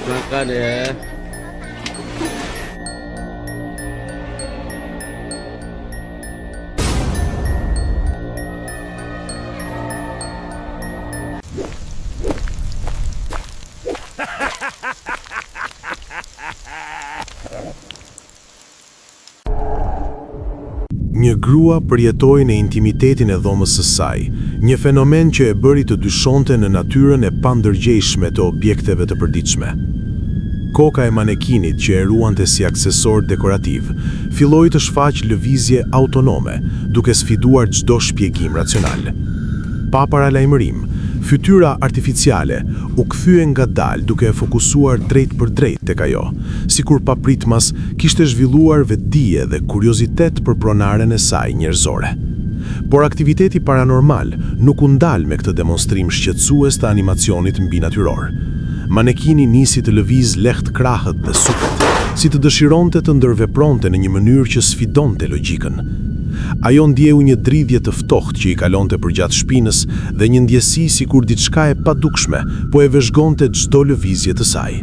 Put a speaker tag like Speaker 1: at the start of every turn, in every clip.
Speaker 1: Makanya.
Speaker 2: Një grua përjetoi në intimitetin e dhomës së saj, një fenomen që e bëri të dyshonte në natyrën e pandërgjeshme të objekteve të përditshme. Koka e manekinit që e ruante si aksesor dekorativ, filloi të shfaq lëvizje autonome, duke sfiduar çdo shpjegim racional. Pa paralajmërim, fytyra artificiale u kthye ngadalë duke e fokusuar drejt për drejt tek ajo, sikur papritmas kishte zhvilluar vetdije dhe kuriozitet për pronaren e saj njerëzore. Por aktiviteti paranormal nuk u ndal me këtë demonstrim shqetësues të animacionit mbinatyror. Manekini nisi të lëviz lehtë krahët dhe supet, si të dëshironte të ndërvepronte në një mënyrë që sfidonte logjikën. Ajo ndjeu një dridhje të ftohtë që i kalonte përgjatë shpinës dhe një ndjesi sikur diçka e padukshme po e vëzhgonte çdo lëvizje të saj.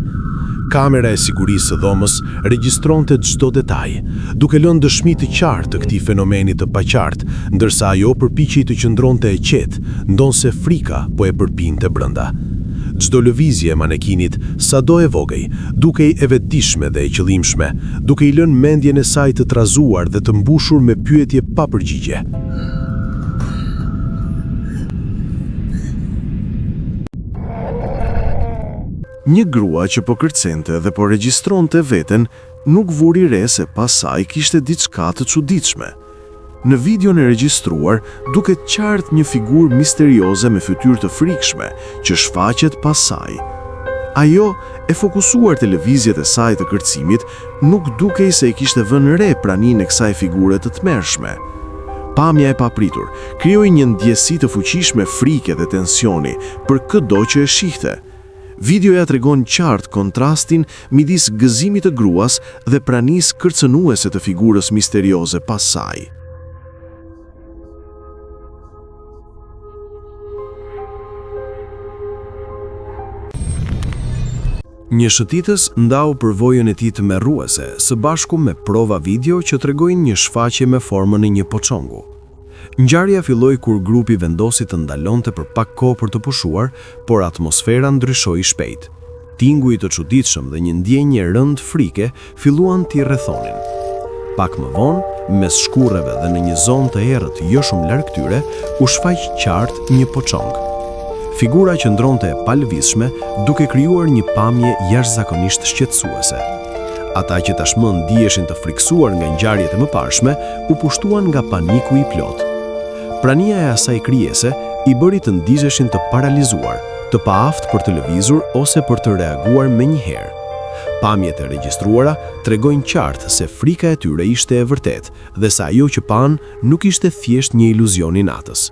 Speaker 2: Kamera e sigurisë së dhomës regjistronte çdo detaj, duke lënë dëshmi të qartë të këtij fenomeni të paqartë, ndërsa ajo përpiqej të qëndronte e qetë, ndonse frika po e përpinte brenda. Çdo lëvizje e manekinit, sado e vogël, dukej e vetëdijshme dhe e qëllimshme, duke i lënë mendjen e saj të trazuar dhe të mbushur me pyetje pa përgjigje. Një grua që po kërcente dhe po regjistronte veten, nuk vuri re se pas saj kishte diçka të çuditshme. Në videon e regjistruar, duket qartë një figurë misterioze me fytyrë të frikshme që shfaqet pas saj. Ajo, e fokusuar te lëvizjet e saj të kërcimit, nuk dukej se e kishte vënë re praninë e kësaj figure të tmerrshme. Pamja e papritur krijoi një ndjesi të fuqishme frike dhe tensioni për çdo që e shihte. Videoja tregon qartë kontrastin midis gëzimit të gruas dhe pranisë kërcënuese të figurës misterioze pas saj. Një shëtitës ndau përvojën e tij të merruese, së bashku me prova video që tregojnë një shfaqje me formën e një poçongu. Ngjarja filloi kur grupi vendosi të ndalonte për pak kohë për të pushuar, por atmosfera ndryshoi shpejt. Tinguj të çuditshëm dhe një ndjenjë e rëndë frike filluan t'i rrethonin. Pak më vonë, mes shkurreve dhe në një zonë të errët jo shumë larg tyre, u shfaq qartë një poçong. Figura qëndronte e palëvizshme, duke krijuar një pamje jashtëzakonisht shqetësuese. Ata që tashmë ndiheshin të friksuar nga ngjarjet e mëparshme, u pushtuan nga paniku i plot. Prania e asaj krijese i bëri të ndiqeshin të paralizuar, të paaftë për të lëvizur ose për të reaguar menjëherë. Pamjet e regjistruara tregojnë qartë se frika e tyre ishte e vërtetë dhe se ajo që pan nuk ishte thjesht një iluzion i natës.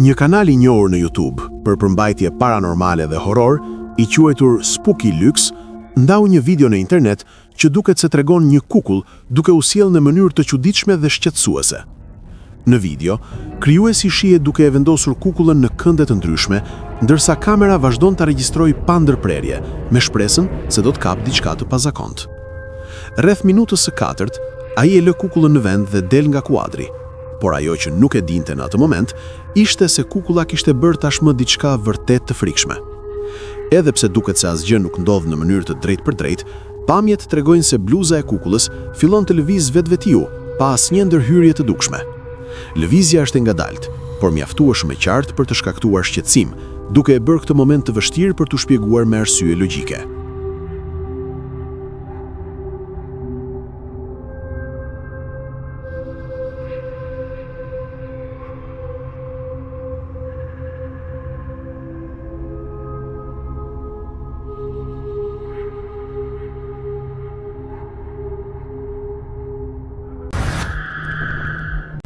Speaker 2: Një kanal i njohur në YouTube për përmbajtje paranormale dhe horror, i quajtur Spooky Lux, ndau një video në internet që duket se tregon një kukull duke u sjellë në mënyrë të çuditshme dhe shqetësuese. Në video, krijuesi shihet duke e vendosur kukullën në kënde të ndryshme, ndërsa kamera vazhdon ta regjistrojë pa ndërprerje, me shpresën se do të kapë diçka të pazakontë. Rreth minutës së 4, ai e lë kukullën në vend dhe del nga kuadri. Por ajo që nuk e dinte në atë moment, ishte se kukulla kishte bërë tashmë diçka vërtet të frikshme. Edhe pse duket se asgjë nuk ndodh në mënyrë të drejtë për drejtë, pamjet tregojnë se bluza e kukullës fillon të lëviz vetvetiu, pa asnjë ndërhyrje të dukshme. Lëvizja është e ngadalt, por mjaftueshëm e qartë për të shkaktuar shqetësim, duke e bërë këtë moment të vështirë për t'u shpjeguar me arsye logjike.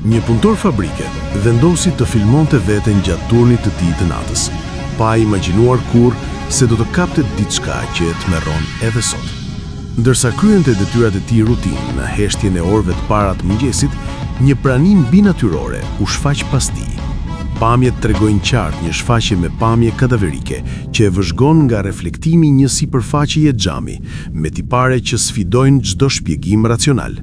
Speaker 2: Një punëtor fabrike vendosi të filmonte veten gjatë turnit të tij të natës. pa imagjinuar kurrë se do të kapte diçka që e tmerron edhe sot. Ndërsa kryente detyrat e tij rutinë në heshtjen e orëve të para të mëngjesit, një prani mbinatyrore u shfaq pas tij. Pamjet tregojnë qartë një shfaqje me pamje kadaverike që e vëzhgon nga reflektimi një sipërfaqeje xhami, me tipare që sfidojnë çdo shpjegim racional.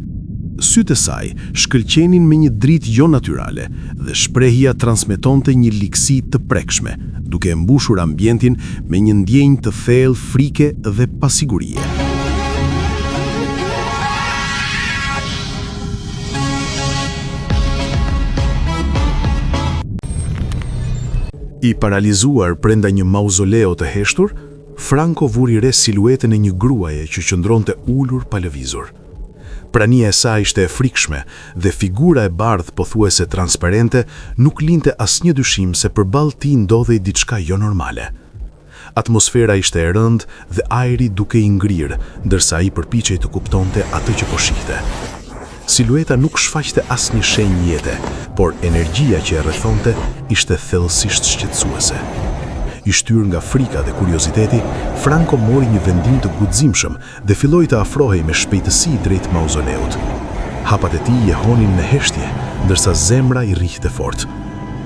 Speaker 2: Sytë e saj shkëlqenin me një dritë jo natyrale dhe shprehja transmetonte një likësi të prekshme, duke mbushur ambientin me një ndjenjë të thellë frike dhe pasigurie. I paralizuar brenda një mauzoleo të heshtur, Franco vuri re siluetën e një gruaje që qëndronte ulur pa lëvizur. Prania e saj ishte e frikshme dhe figura e bardhë pothuajse transparente nuk linte asnjë dyshim se përballë tij ndodhej diçka jo normale. Atmosfera ishte e rëndë dhe ajri duke i ngrirë, ndërsa ai përpiqej të kuptonte atë që po shihte. Silueta nuk shfaqte asnjë shenjë jete, por energjia që e rrethonte ishte thellësisht shqetësuese. I shtyr nga frika dhe kurioziteti, Franco mori një vendim të guximshëm dhe filloi të afrohej me shpejtësi drejt mauzoleut. Hapat e tij jehonin në heshtje, ndërsa zemra i rrihte fort.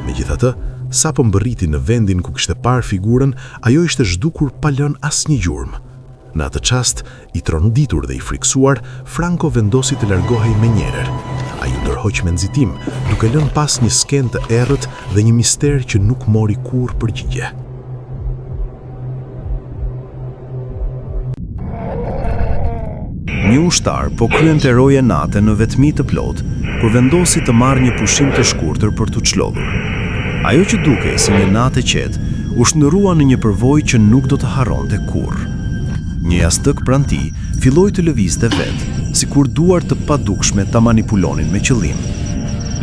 Speaker 2: Megjithatë, sapo mbërriti në vendin ku kishte parë figurën, ajo ishte zhdukur pa lënë asnjë gjurmë. Në atë çast, i tronditur dhe i friksuar, Franco vendosi të largohej menjëherë. Ai u ndërhoq me nxitim, duke lënë pas një skenë të errët dhe një mister që nuk mori kurrë përgjigje. Një ushtar po kryente roje nate në vetmi të plot, kur vendosi të marrë një pushim të shkurtër për të çlodhur. Ajo që dukej si një natë e qetë, u shndërrua në një përvojë që nuk do të harronte kurrë. Një jastëk pranë tij filloi të lëvizte vetë, sikur duar të padukshme ta manipulonin me qëllim.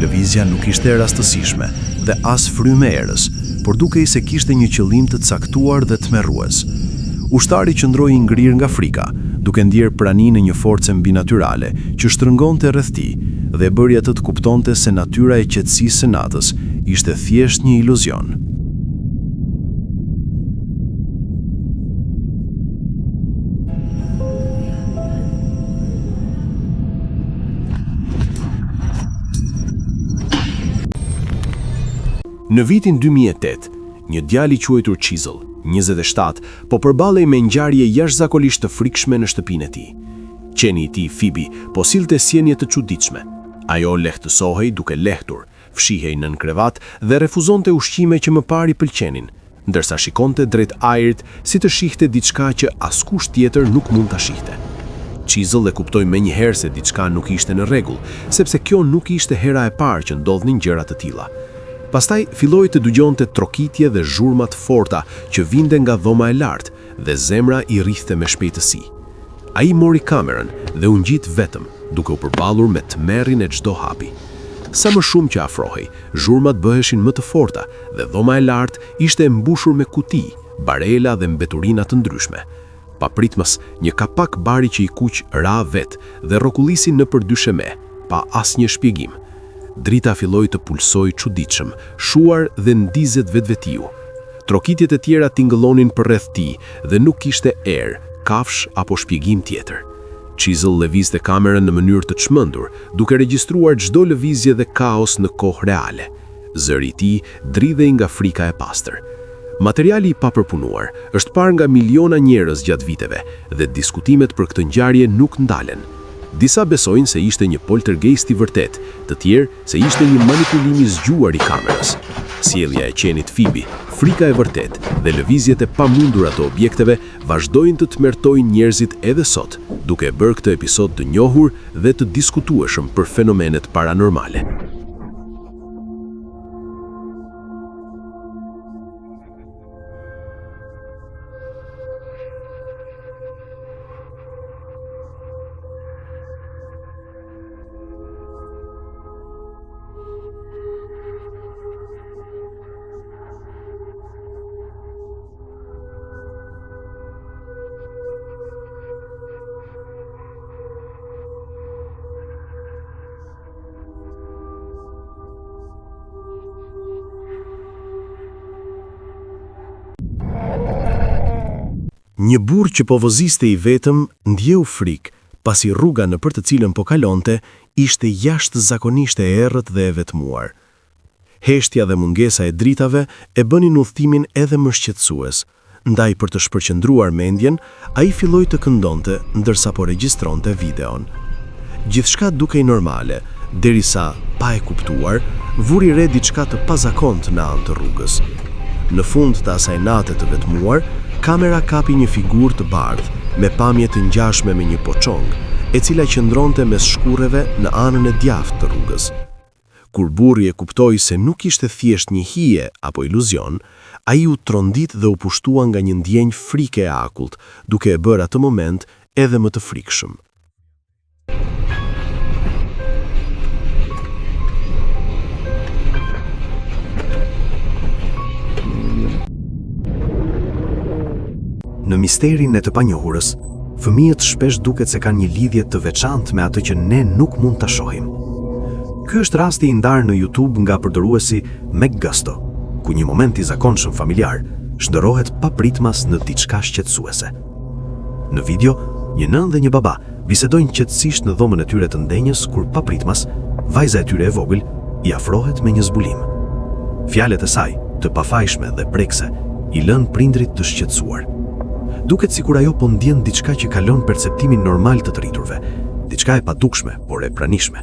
Speaker 2: Lëvizja nuk ishte e rastësishme dhe as frymë erës, por dukej se kishte një qëllim të caktuar dhe tmerrues. Ushtari qëndroi i ngrirë nga frika, duke ndjerë praninë e një force mbinatyrale që shtrëngonte rreth tij dhe bëri atë të kuptonte se natyra e qetësisë së natës ishte thjesht një iluzion. Në vitin 2008, një djalë i quajtur Chisel, 27, po përballej me ngjarje jashtëzakonisht të frikshme në shtëpinë e tij. Qeni i tij, Phoebe, po sillte sjellje të çuditshme. Ajo lehtësohej duke lehtur, fshihej nën krevat dhe refuzonte ushqime që më parë i pëlqenin, ndërsa shikonte drejt ajrit si të shihte diçka që askush tjetër nuk mund ta shihte. Chisel e kuptoi menjëherë se diçka nuk ishte në rregull, sepse kjo nuk ishte hera e parë që ndodhnin gjëra të tilla. Pastaj filloi të dëgjonte trokitje dhe zhurma të forta që vinte nga dhoma e lartë dhe zemra i rrithte me shpejtësi. Ai mori kamerën dhe u ngjit vetëm, duke u përballur me tmerrin e çdo hapi. Sa më shumë që afrohej, zhurmat bëheshin më të forta dhe dhoma e lartë ishte e mbushur me kuti, barela dhe mbeturina të ndryshme. Papritmës, një kapak bari që i kuq ra vetë dhe rrokullisi nëpër dysheme, pa asnjë shpjegim. Drita filloi të pulsoj çuditshëm, shuar dhe ndizet vetvetiu. Trokitjet e tjera tingëllonin përreth tij dhe nuk kishte erë, kafsh apo shpjegim tjetër. Chisel lëvizte kamerën në mënyrë të çmendur, duke regjistruar çdo lëvizje dhe kaos në kohë reale. Zëri i tij dridhej nga frika e pastër. Materiali i papërpunuar është parë nga miliona njerëz gjatë viteve dhe diskutimet për këtë ngjarje nuk ndalen. Disa besojnë se ishte një poltergeist i vërtet, të tjerë se ishte një manipulim i zgjuar i kamerës. Sjellja e qenit Phoebe, frika e vërtet dhe lëvizjet e pamundura të objekteve vazhdojnë të tmerrtojnë njerëzit edhe sot, duke bërë këtë episod të njohur dhe të diskutueshëm për fenomenet paranormale.
Speaker 1: Një burr që po voziste I vetëm ndjeu frikë, pasi rruga nëpër të cilën po kalonte ishte jashtëzakonisht e errët dhe e vetmuar. Heshtja dhe mungesa e dritave e bënin udhëtimin edhe më shqetësues. Ndaj për të shpërqendruar mendjen, ai filloi të këndonte ndërsa po regjistronte videon. Gjithçka dukej normale, derisa, pa e kuptuar, vuri re diçka të pazakontë në anë të rrugës. Në fund të asaj nate të vetmuar, kamera kapi një figurë të bardhë, me pamje të ngjashme me një poçong, e cila qëndronte mes shkurreve në anën e djathtë të rrugës. Kur burri e kuptoi se nuk ishte thjesht një hije apo iluzion, ai u trondit dhe u pushtua nga një ndjenjë frike e akullt, duke e bërë atë moment edhe më të frikshëm. Në misterin e të panjohurës, fëmijët shpesh duket se kanë një lidhje të veçantë me atë që ne nuk mund ta shohim. Ky është rasti I ndarë në YouTube nga përdoruesi McGusto, ku një moment I zakonshëm familjar shndërrohet papritmas në diçka shqetësuese. Në video, një nënë dhe një baba bisedojnë qetësisht në dhomën e tyre të ndenjës kur papritmas, vajza e tyre e vogël, I afrohet me një zbulim. Fjalët e saj, të pafajshme dhe prekse, I lën prindrit të shqetësuar. Duket sikur ajo po ndjen diçka që kalon perceptimin normal të rriturve, diçka e padukshme, por e pranishme.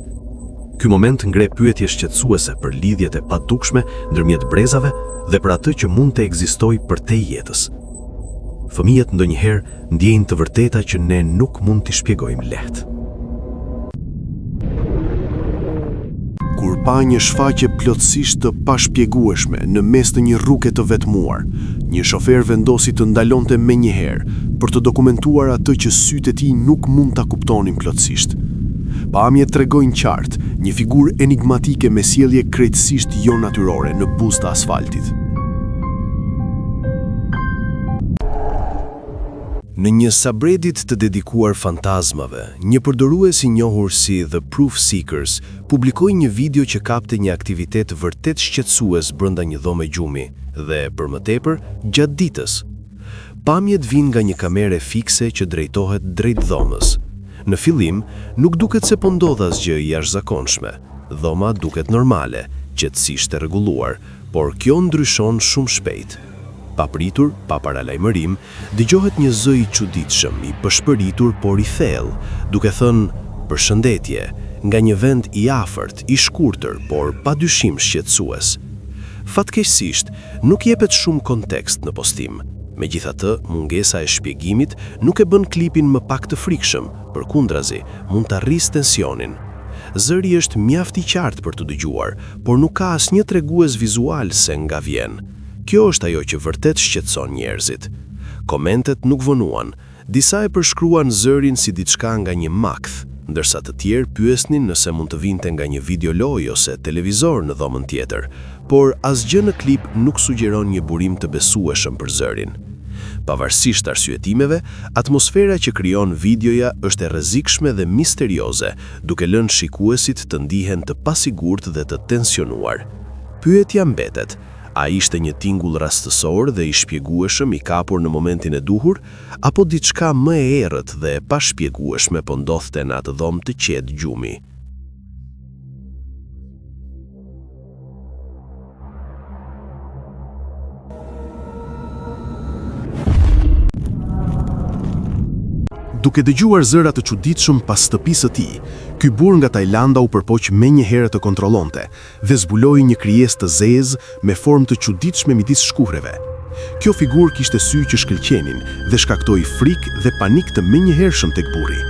Speaker 1: Ky moment ngre pyetje shqetësuese për lidhjet e padukshme ndërmjet brezave dhe për atë që mund të ekzistojë përtej jetës. Fëmijët ndonjëherë ndjejnë të vërteta që ne nuk mund t'i shpjegojmë lehtë.
Speaker 2: Kur pa një shfaqje plotësisht të pashpjegueshme në mes të një rruge të vetmuar, një shofer vendosi të ndalonte menjëherë për të dokumentuar atë që sytë e tij nuk mund ta kuptonin plotësisht. Pamjet tregojnë qartë një figurë enigmatike me sjellje krejtësisht jo natyrore në buzë të asfaltit. Në një subreddit të dedikuar fantazmave, një përdorues I njohur si The Proof Seekers publikoi një video që kapte një aktivitet vërtet shqetësues brenda një dhome gjumi dhe, për më tepër, gjatë ditës. Pamjet vijnë nga një kamere fikse që drejtohet drejt dhomës. Në fillim, nuk duket se po ndodh asgjë I jashtëzakonshme. Dhoma duket normale, qetësisht e rregulluar, por kjo ndryshon shumë shpejt. Pa pritur, pa paralajmërim, dëgjohet një zë I çuditshëm, I pëshpëritur por I thellë, duke thënë përshëndetje, nga një vend I afërt, I shkurtër, por padyshim shqetësues. Fatkeqësisht, nuk jepet shumë kontekst në postim. Megjithatë, mungesa e shpjegimit nuk e bën klipin më pak të frikshëm, përkundrazi, mund ta rrisë tensionin. Zëri është mjaft I qartë për të dëgjuar, por nuk ka asnjë tregues vizual se nga vjen. Kjo është ajo që vërtet shqetëson njerëzit. Komentet nuk vonuan, disa e përshkruan zërin si diçka nga një makth, ndërsa të tjerë pyesnin nëse mund të vinte nga një videolojë ose televizor në dhomën tjetër, por asgjë në klip nuk sugjeron një burim të besueshëm për zërin. Pavarësisht arsyetimeve, atmosfera që krijon videoja është e rrezikshme dhe misterioze, duke lënë shikuesit të ndihen të pasigurt dhe të tensionuar. Pyetja mbetet: a ishte një tingull rastësor dhe I shpjegueshëm I kapur në momentin e duhur, apo diçka më e errët dhe e pashpjegueshme po ndodhte në atë dhomë të qetë gjumi? Duke dëgjuar zëra të çuditshëm pas shtëpisë së tij, ky burr nga Tajlanda u përpoq menjëherë të kontrollonte dhe zbuloi një krijesë të zezë me formë të çuditshme midis shkurreve. Kjo figurë kishte sy që shkëlqenin dhe shkaktoi frikë dhe panik të menjëhershëm tek burri.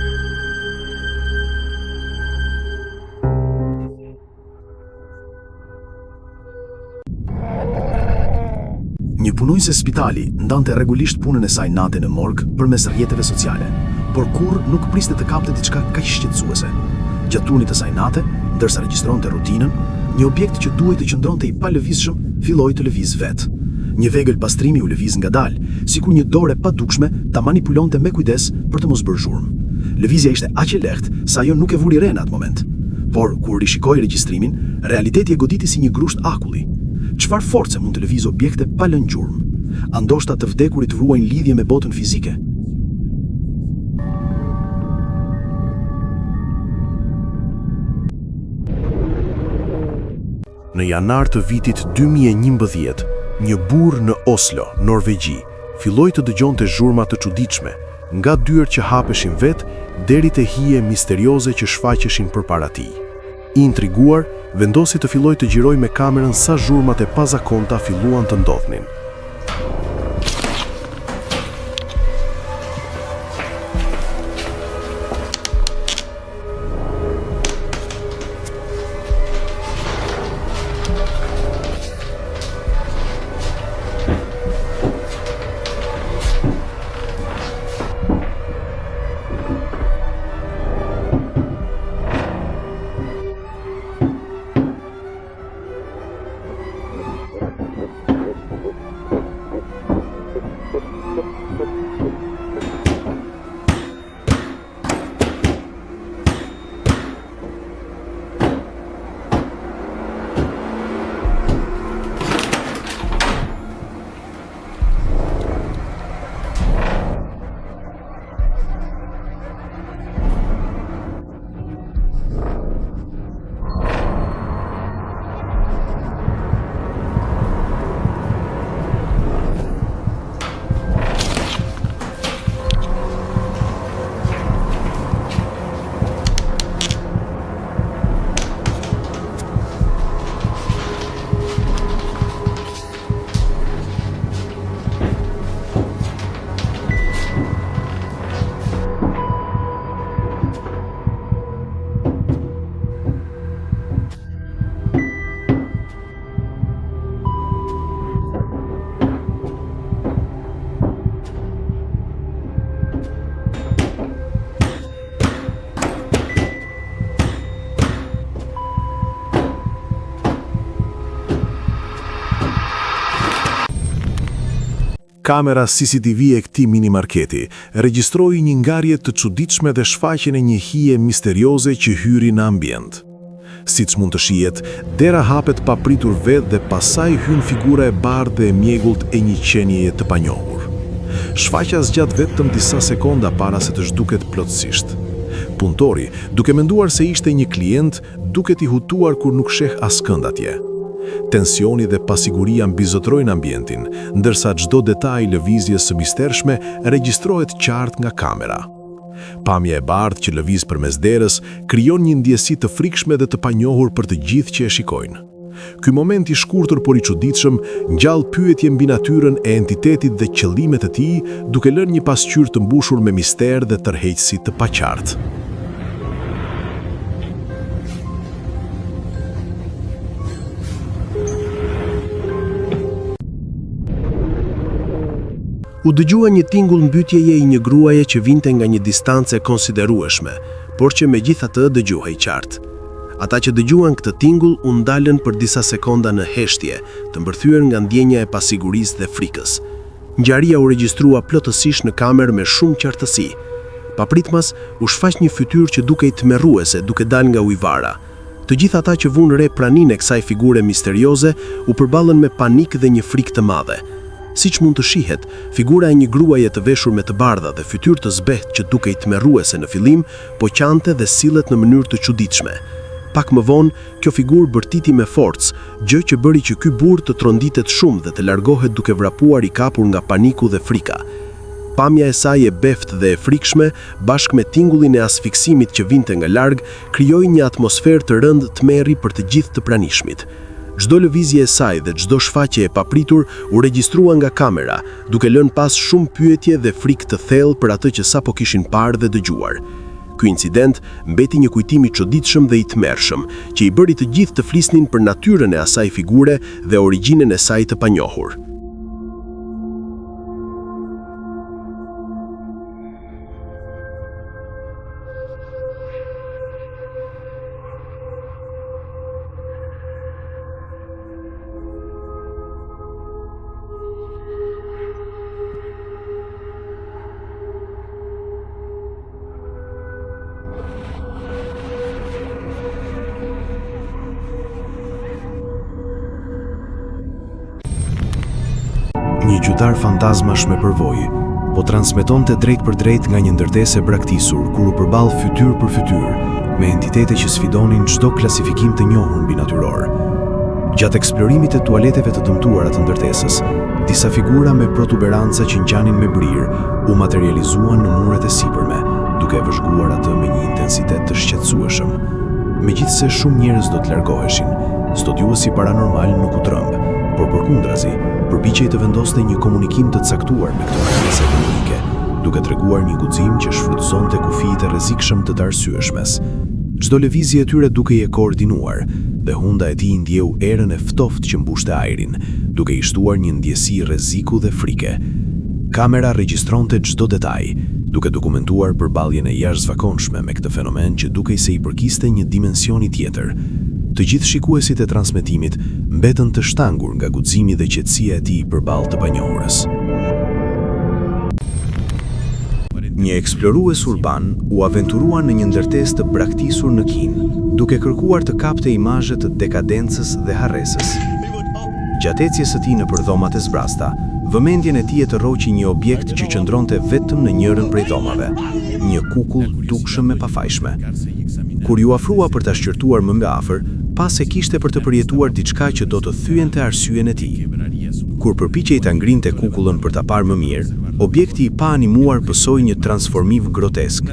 Speaker 2: Një punojnëse spitali ndante rregullisht punën e saj natë në morg përmes rrjeteve sociale, por kurrë nuk priste të kapte diçka kaq shqetësuese. Gjatë turnit të saj nate, ndërsa regjistronte rutinën, një objekt që duhej të qëndronte I palëvizshëm filloi të lëviz vetë. Një vegël pastrimi u lëviz ngadalë, sikur një dorë e padukshme ta manipulonte me kujdes për të mos bërë zhurmë. Lëvizja ishte aq e lehtë sa ajo nuk e vuri re në atë moment. Por kur rishikoi regjistrimin, realiteti e goditi si një grusht akulli. Çfarë force mund të lëviz objekte pa lënë gjurmë?
Speaker 1: A ndoshta të vdekurit ruajnë lidhje me botën fizike?
Speaker 2: Në janar të vitit 2011, një burr në Oslo, Norvegji, filloi të dëgjonte zhurma të çuditshme, nga dyert që hapeshin vet deri te hije misterioze që shfaqeshin përpara tij. I intriguar, vendosi të fillojë të gjirojë me kamerën sa zhurmat e pazakonta filluan të ndodhnin. Kamera CCTV e këtij minimarketi regjistroi një ngjarje të çuditshme dhe shfaqjen e një hije misterioze që hyri në ambient. Siç mund të shihet, dera hapet pa pritur vetë dhe pasaj hyn figura e bardhë dhe e mjegullt e një qenieje të panjohur. Shfaqja zgjat vetëm disa sekonda para se të zhduket plotësisht. Punëtori, duke menduar se ishte një klient, duket i hutuar kur nuk sheh askënd atje. Tensioni dhe pasiguria mbizotrojnë ambientin, ndërsa çdo detaj i lëvizjes së mistershme regjistrohet qartë nga kamera. Pamja e bardhë që lëviz përmes derës krijon një ndjesi të frikshme dhe të panjohur për të gjithë që e shikojnë. Ky moment i shkurtër por i çuditshëm ngjall pyetje mbi natyrën e entitetit dhe qëllimet e tij, duke lënë një pasqyrë të mbushur me mister dhe tërheqësi të paqartë.
Speaker 3: U dëgjua një tingull mbytjeje i një gruaje që vinte nga një distancë konsiderueshme, por që megjithatë dëgjohej qartë. Ata që dëgjuan këtë tingull u ndalën për disa sekonda në heshtje, të mbërthyer nga ndjenja e pasigurisë dhe frikës. Ngjarja u regjistrua plotësisht në kamerë me shumë qartësi. Papritmas u shfaq një fytyrë që dukej tmerruese duke dalë nga ujvara. Të gjithë ata që vunë re praninë e kësaj figure misterioze u përballën me panik dhe një frikë të madhe. Siç mund të shihet, figura e një gruaje të veshur me të bardha dhe fytyrë të zbehtë që dukej tmerruese në fillim, po qante dhe sillet në mënyrë të çuditshme. Pak më vonë, kjo figurë bërtiti me forcë, gjë që bëri që ky burr të tronditet shumë dhe të largohet duke vrapuar i kapur nga paniku dhe frika. Pamja e saj e beftë dhe e frikshme, bashkë me tingullin e asfiksimit që vinte nga larg, krijoi një atmosferë të rëndë tmerri për të gjithë të pranishmit. Çdo lëvizje e saj dhe çdo shfaqje e papritur u regjistrua nga kamera, duke lënë pas shumë pyetje dhe frikë të thellë për atë që sapo kishin parë dhe dëgjuar. Ky incident mbeti një kujtim i çuditshëm dhe i tmerrshëm, që i bëri të gjithë të flisnin për natyrën e asaj figure dhe origjinën e saj të panjohur.
Speaker 1: Një gjytar fantazmash me përvojë, po transmetonte drejt për drejt nga një ndërtesë e braktisur, kur u përball fytyrë për fytyrë, me entitete që sfidonin çdo klasifikim të njohur mbi natyror. Gjatë eksplorimit të tualeteve të dëmtuara të ndërtesës, disa figura me protuberanca që ngjanin me brirë u materializuan në muret e sipërme, duke vëzhguar atë me një intensitet të shqetësueshëm. Megjithse shumë njerëz do të largoheshin, studiosi paranormal nuk u tremb, por përkundrazi, përpiqej të vendoste një komunikim të caktuar me këtë krijesë demonike, duke treguar një guxim që shfrytëzonte kufitë e rrezikshëm të të arsyeshmes. Çdo lëvizje e tyre duke i koordinuar, dhe hunda e tij ndjeu erën e ftoftë që mbushte ajrin, duke i shtuar një ndjesi rreziku dhe frike. Kamera regjistronte çdo detaj, duke dokumentuar përballjen e jashtëzakonshme me këtë fenomen që dukej se i përkiste një dimensioni tjetër. Të gjithë shikuesit e transmetimit mbetën të shtangur nga guximi dhe qetësia e tij përballë të panjohurës. Një eksplorues urban u aventurua në një ndërtesë të braktisur në Kinë, duke kërkuar të kapte imazhe të dekadencës dhe harresës. Gjatë ecjes së tij nëpër dhomat e zbrasta, vëmendjen e tij e tërroqi një objekt që qëndronte vetëm në njërin prej dhomave, një kukull dukshëm e pafajshme. Kur ju afrua për ta shqyrtuar më nga afër, pas e kishte për të përjetuar diçka që do të thyente arsyen e tij. Kur përpiqej ta ngrinte kukullën për ta parë më mirë, objekti i pa animuar pësoi një transformim grotesk.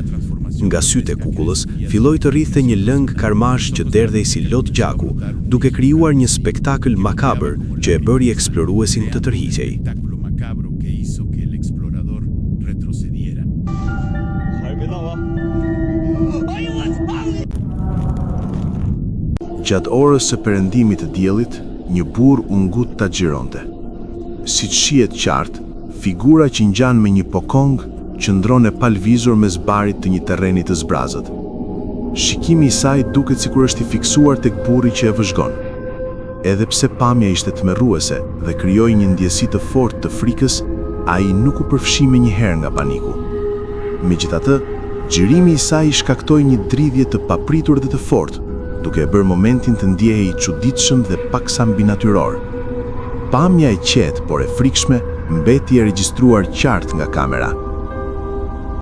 Speaker 1: Nga sytë e kukullës filloi të rrithte një lëng karmash që derdhej si lot gjaku, duke krijuar një spektakël makabër që e bëri eksploruesin të tërhiqej.
Speaker 2: Gjatë orës së perëndimit të diellit, një burr u ngut ta xhironte. Siç shihet qartë, figura që ngjan me një pokong qëndron e palvizur mes barit të një terreni të zbrazët. Shikimi i saj duket sikur është i fiksuar tek burri që e vëzhgon. Edhe pse pamja ishte tmerruese dhe krijoi një ndjesi të fortë të frikës, ai nuk u përfshi menjëherë nga paniku. Megjithatë, xhirimi i saj i shkaktoi një dridhje të papritur dhe të fortë, duke e bërë momentin të ndjehej i çuditshëm dhe paksa mbinatyror. Pamja e qetë por e frikshme mbeti e regjistruar qartë nga kamera.